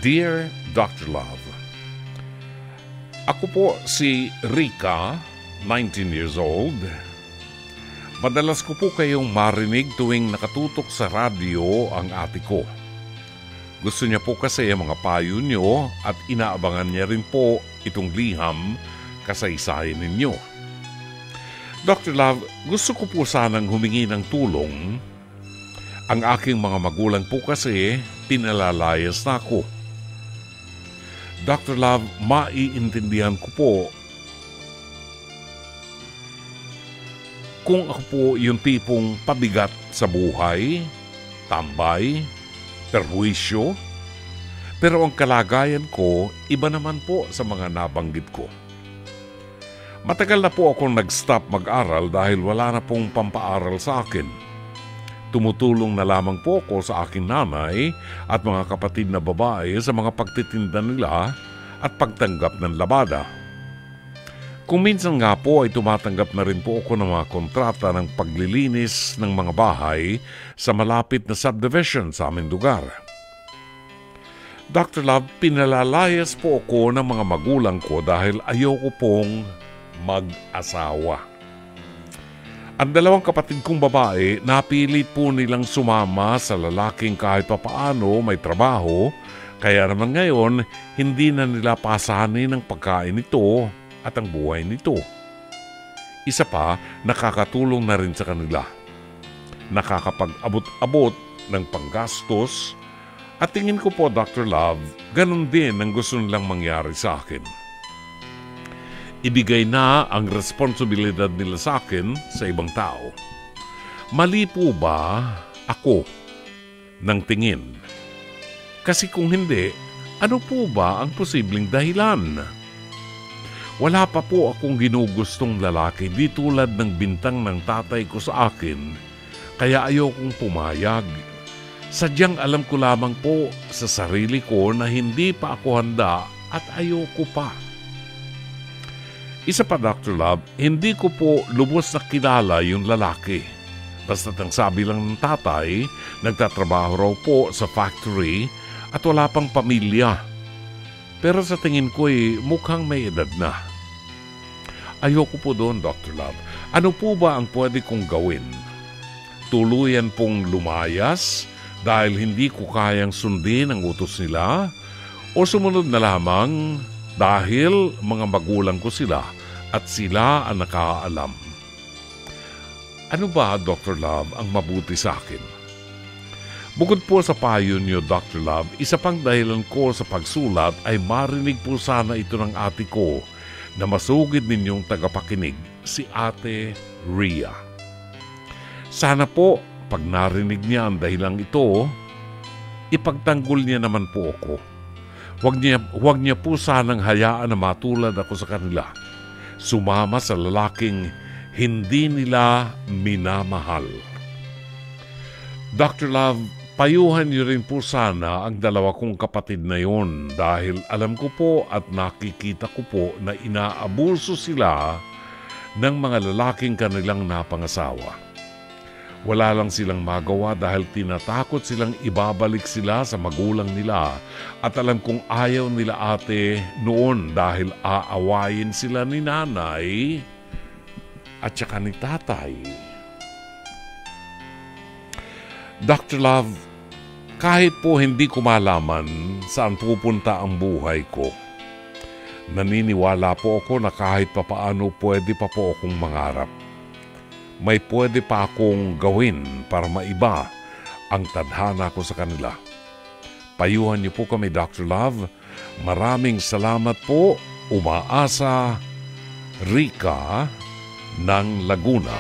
Dear Dr. Love, ako po si Rica, 19 years old. Madalas ko po kayong marinig tuwing nakatutok sa radyo ang ate ko. Gusto niya po kasi ang mga payo niyo at inaabangan niya rin po itong liham kasaysayan ninyo. Dr. Love, gusto ko po sanang humingi ng tulong. Ang aking mga magulang po kasi pinalalayas na ako. Dr. Love, maiintindihan ko po kung ako po yung tipong pabigat sa buhay, tambay, perwisyo, pero ang kalagayan ko, iba naman po sa mga nabanggit ko. Matagal na po akong nag-stop mag-aral dahil wala na pong pampaaral sa akin. Tumutulong na lamang po ako sa aking nanay at mga kapatid na babae sa mga pagtitinda nila at pagtanggap ng labada. Kung minsan nga po ay tumatanggap na rin po ako ng mga kontrata ng paglilinis ng mga bahay sa malapit na subdivision sa aming lugar. Dr. Love, pinalalayas po ako ng mga magulang ko dahil ayoko pong mag-asawa. Ang dalawang kapatid kong babae, napilit po nilang sumama sa lalaking kahit papaano may trabaho, kaya naman ngayon, hindi na nila pasanin ang pagkain nito at ang buhay nito. Isa pa, nakakatulong na rin sa kanila. Nakakapag-abot-abot ng panggastos at tingin ko po, Dr. Love, ganun din ang gusto nilang mangyari sa akin. Ibigay na ang responsibilidad nila sa akin sa ibang tao. Mali po ba ako ng tingin? Kasi kung hindi, ano po ba ang posibleng dahilan? Wala pa po akong ginugustong lalaki di tulad ng bintang ng tatay ko sa akin, kaya ayokong pumayag. Sadyang alam ko lamang po sa sarili ko na hindi pa ako handa at ayoko pa. Isa pa, Dr. Love, hindi ko po lubos na kilala yung lalaki. Basta't ang sabi lang ng tatay, nagtatrabaho raw po sa factory at wala pang pamilya. Pero sa tingin ko mukhang may edad na. Ayoko po doon, Dr. Love. Ano po ba ang pwede kong gawin? Tuluyan pong lumayas dahil hindi ko kayang sundin ang utos nila? O sumunod na lamang dahil mga magulang ko sila at sila ang nakakaalam? Ano ba, Dr. Love, ang mabuti sa akin? Bukod po sa payo niyo, Dr. Love, isa pang dahilan ko sa pagsulat ay marinig po sana ito ng ate ko na masugid ninyong tagapakinig, si Ate Rhea. Sana po, pag narinig niya ang dahilang ito, ipagtanggol niya naman po ako. Huwag niya po sanang hayaan na matulad ako sa kanila. Sumama sa lalaking hindi nila minamahal. Dr. Love, payuhan niyo rin po sana ang dalawa kong kapatid na yon dahil alam ko po at nakikita ko po na inaabuso sila ng mga lalaking kanilang napangasawa. Wala lang silang magawa dahil tinatakot silang ibabalik sila sa magulang nila at alam kong ayaw nila ate noon dahil aawayin sila ni nanay at saka ni tatay. Dr. Love, kahit po hindi ko malaman saan pupunta ang buhay ko, naniniwala po ako na kahit papaano pwede pa po akong mangarap. May pwede pa akong gawin para maiba ang tadhana ko sa kanila. Payuhan niyo po kami, Dr. Love. Maraming salamat po. Umaasa, Rica ng Laguna.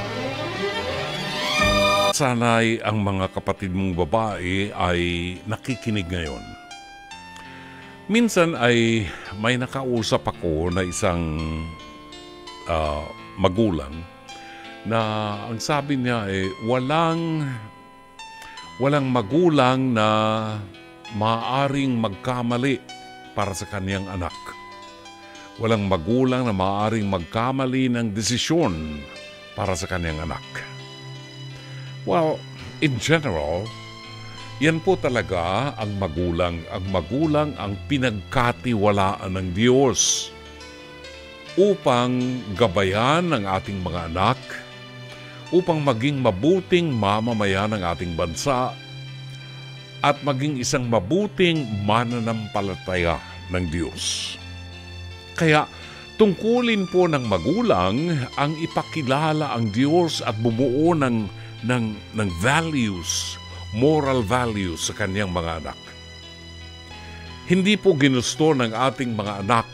Sana'y ang mga kapatid mong babae ay nakikinig ngayon. Minsan ay may nakausap ako na isang magulang na ang sabi niya walang magulang na maaaring magkamali para sa kaniyang anak. Walang magulang na maaaring magkamali ng desisyon para sa kaniyang anak. Well, in general, Yan po talaga ang magulang. Ang magulang ang pinagkatiwalaan ng Diyos upang gabayan ang ating mga anak, upang maging mabuting mamamayan ng ating bansa at maging isang mabuting mananampalataya ng Diyos. Kaya tungkulin po ng magulang ang ipakilala ang Diyos at bumuo ng values, moral values sa kanyang mga anak. Hindi po ginusto ng ating mga anak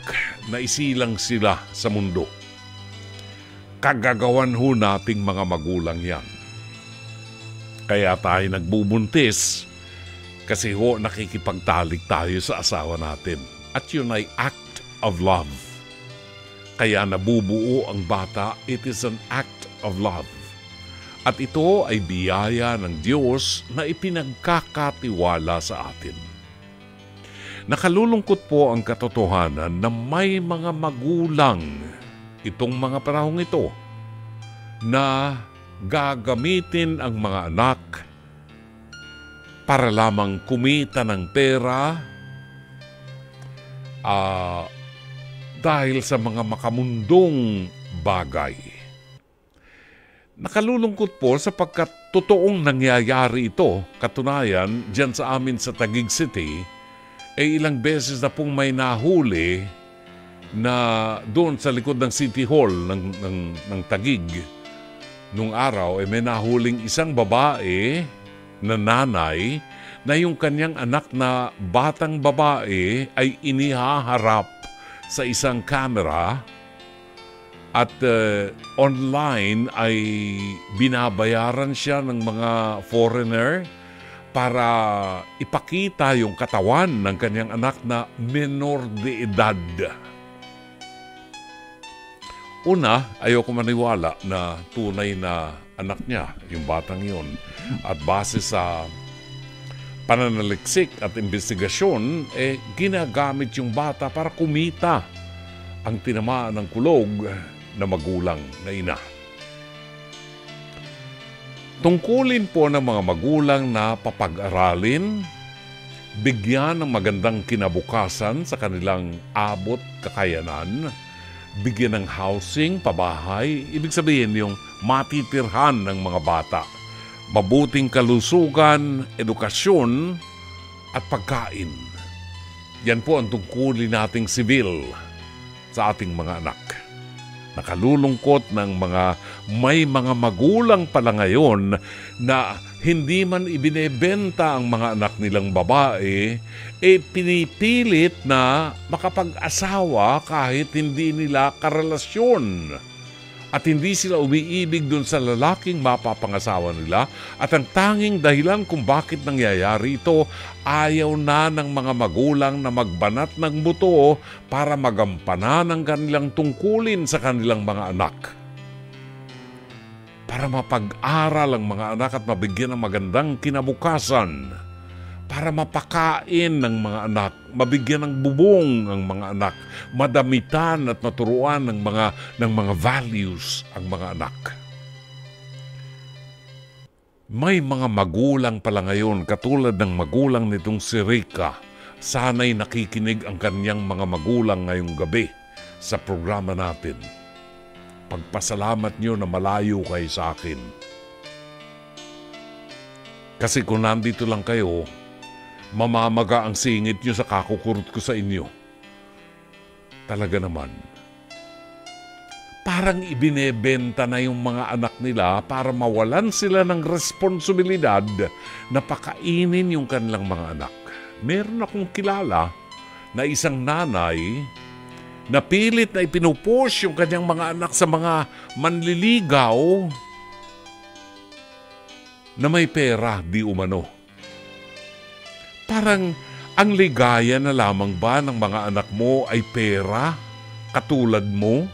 na isilang sila sa mundo. Kagagawan ho nating mga magulang yan. Kaya tayo nagbubuntis kasi ho nakikipagtalik tayo sa asawa natin. At yun ay act of love. Kaya nabubuo ang bata, it is an act of love. At ito ay biyaya ng Diyos na ipinagkakatiwala sa atin. Nakalulungkot po ang katotohanan na may mga magulang itong mga panahong ito na gagamitin ang mga anak para lamang kumita ng pera dahil sa mga makamundong bagay. Nakalulungkot po sapagkat totoong nangyayari ito. Katunayan, dyan sa amin sa Taguig City, ilang beses na pong may nahuli na doon sa likod ng City Hall ng Taguig. Nung araw, may nahuling isang babae na nanay na yung kanyang anak na batang babae ay inihaharap sa isang camera at online ay binabayaran siya ng mga foreigner para ipakita yung katawan ng kanyang anak na menor de edad. Una, ayoko maniwala na tunay na anak niya, yung batang yun. At base sa pananaliksik at investigasyon, ginagamit yung bata para kumita ang tinamaan ng kulog na magulang na ina. Tungkulin po ng mga magulang na papag-aralin, bigyan ng magandang kinabukasan sa kanilang abot kakayanan, bigyan ng housing, pabahay, ibig sabihin yung matitirhan ng mga bata, mabuting kalusugan, edukasyon, at pagkain. Yan po ang tungkulin nating sibil sa ating mga anak. Nakalulungkot ng may mga magulang pala ngayon na hindi man ibinebenta ang mga anak nilang babae, pinipilit na makapag-asawa kahit hindi nila karelasyon. At hindi sila umiibig dun sa lalaking mapapangasawa nila. At ang tanging dahilan kung bakit nangyayari ito, ayaw na ng mga magulang na magbanat ng buto para magampanan ang kanilang tungkulin sa kanilang mga anak. Para mapag-aral ang mga anak at mabigyan ng magandang kinabukasan. Para mapakain ng mga anak, mabigyan ng bubong ang mga anak, madamitan at maturuan ng mga values ang mga anak. May mga magulang pala ngayon, katulad ng magulang nitong si Rica, sana'y nakikinig ang kanyang mga magulang ngayong gabi sa programa natin. Pagpasalamat niyo na malayo kayo sa akin. Kasi kung nandito lang kayo, mamamaga ang singit nyo sa kakukurot ko sa inyo. Talaga naman. Parang ibinebenta na yung mga anak nila para mawalan sila ng responsibilidad na pakainin yung kanilang mga anak. Meron akong kilala na isang nanay na pilit na ipinupos yung kanyang mga anak sa mga manliligaw na may pera di umano. Parang ang ligaya na lamang ba ng mga anak mo ay pera, katulad mo?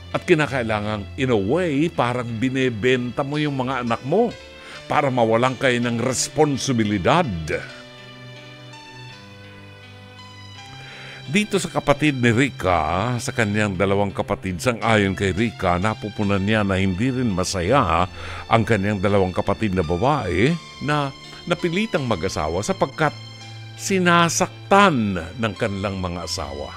At kinakailangang in a way, parang binebenta mo yung mga anak mo para mawalan kayo ng responsibilidad. Dito sa kapatid ni Rica, sa kanyang dalawang kapatid, sang-ayon kay Rica, napupunan niya na hindi rin masaya ang kanyang dalawang kapatid na babae na napilitang mag-asawa sapagkat sinasaktan ng kanilang mga asawa.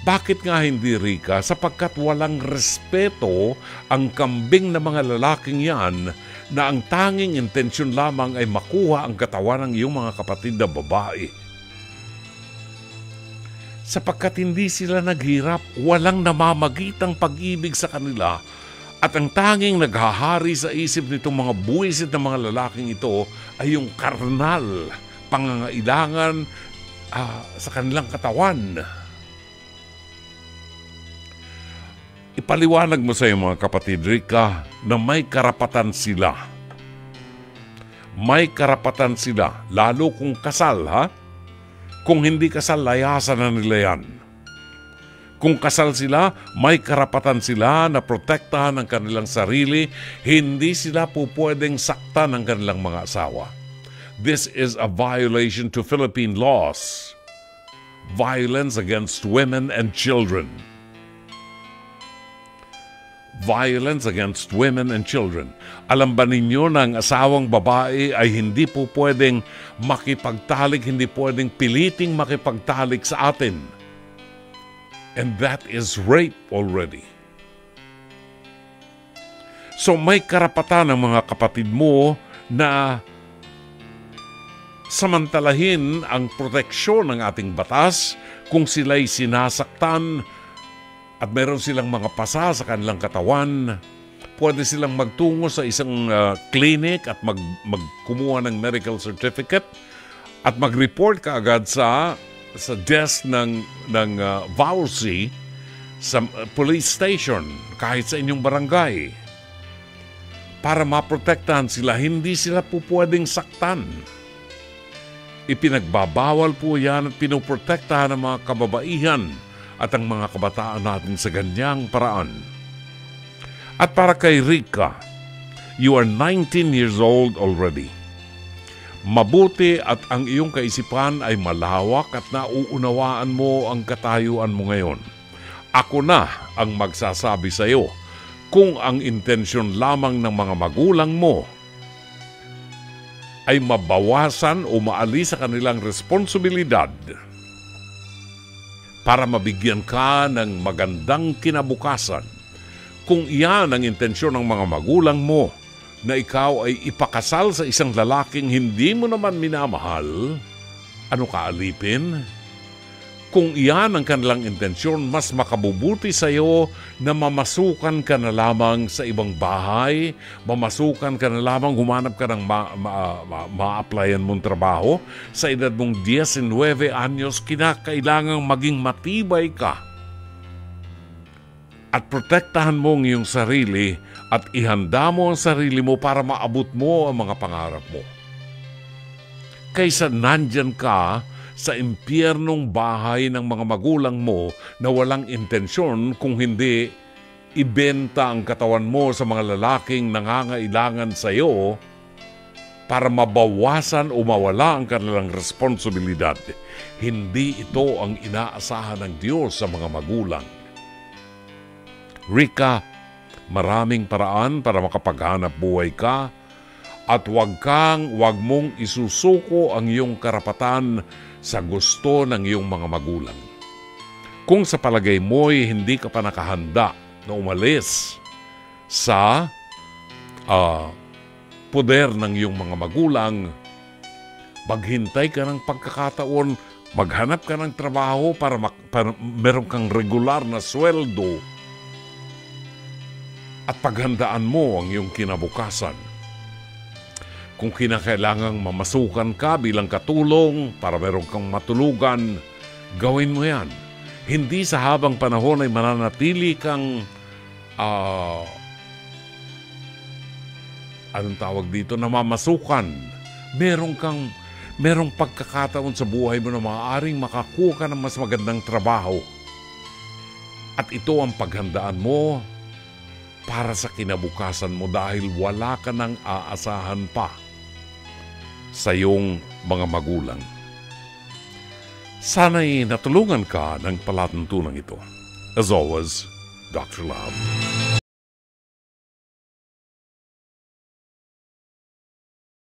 Bakit nga hindi, Rika? Sapagkat walang respeto ang kambing na mga lalaking yan na ang tanging intensyon lamang ay makuha ang katawan ng iyong mga kapatid na babae. Sapagkat hindi sila naghirap, walang namamagitang pag-ibig sa kanila, at ang tanging naghahari sa isip nitong mga buwisit ng mga lalaking ito ay yung karnal, pangangailangan sa kanilang katawan. Ipaliwanag mo sa iyong mga kapatid, Rika, na may karapatan sila. May karapatan sila, lalo kung kasal, ha? Kung hindi kasal, layasan na nila yan. Kung kasal sila, may karapatan sila na protektahan ang kanilang sarili. Hindi sila po pwedeng saktan ng kanilang mga asawa. This is a violation to Philippine laws. Violence against women and children. Violence against women and children. Alam ba ninyo na ang asawang babae ay hindi po pwedeng makipagtalik, hindi pwedeng piliting makipagtalik sa atin? And that is rape already. So may karapatan ng mga kapatid mo na samantalahin ang proteksyon ng ating batas kung sila'y sinasaktan at meron silang mga pasa sa kanilang katawan. Pwede silang magtungo sa isang clinic at magkumuha ng medical certificate at mag-report kaagad sa desk ng VAUSI sa police station kahit sa inyong barangay para maprotektahan sila. Hindi sila po pwedeng saktan. Ipinagbabawal po yan at pinoprotektahan ng mga kababaihan at ang mga kabataan natin sa ganyang paraan. At para kay Rika, you are 19 years old already. Mabuti at ang iyong kaisipan ay malawak at nauunawaan mo ang katayuan mo ngayon. Ako na ang magsasabi sa iyo kung ang intensyon lamang ng mga magulang mo ay mabawasan o maalis sa kanilang responsibilidad para mabigyan ka ng magandang kinabukasan. Kung iyan ang intensyon ng mga magulang mo, na ikaw ay ipakasal sa isang lalaking hindi mo naman minamahal, ano ka alipin? Kung iyan ang kanilang intensyon, mas makabubuti sa iyo na mamasukan ka na lamang sa ibang bahay, mamasukan ka na lamang, humanap ka ng ma-applyan mong trabaho. Sa edad mong 19 anyos, kinakailangang maging matibay ka. At protektahan mo ang iyong sarili at ihanda mo ang sarili mo para maabot mo ang mga pangarap mo. Kaysa nandyan ka sa impyernong bahay ng mga magulang mo na walang intensyon kung hindi ibenta ang katawan mo sa mga lalaking nangangailangan sa iyo para mabawasan o mawala ang kanilang responsibilidad. Hindi ito ang inaasahan ng Diyos sa mga magulang. Rika, maraming paraan para makapaghanap buhay ka at wag mong isusuko ang iyong karapatan sa gusto ng iyong mga magulang. Kung sa palagay mo'y hindi ka pa nakahanda na umalis sa poder ng iyong mga magulang, maghintay ka ng pagkakataon, maghanap ka ng trabaho para meron kang regular na sweldo at paghandaan mo ang iyong kinabukasan. Kung kinakailangang mamasukan ka bilang katulong para meron kang matulugan, gawin mo yan. Hindi sa habang panahon ay mananatili kang anong tawag dito, namamasukan. Merong pagkakataon sa buhay mo na maaaring makakuha ka ng mas magandang trabaho. At ito ang paghandaan mo para sa kinabukasan mo dahil wala ka nang aasahan pa sa iyong mga magulang. Sana'y natulungan ka ng palatuntunan ito. As always, Dr. Love.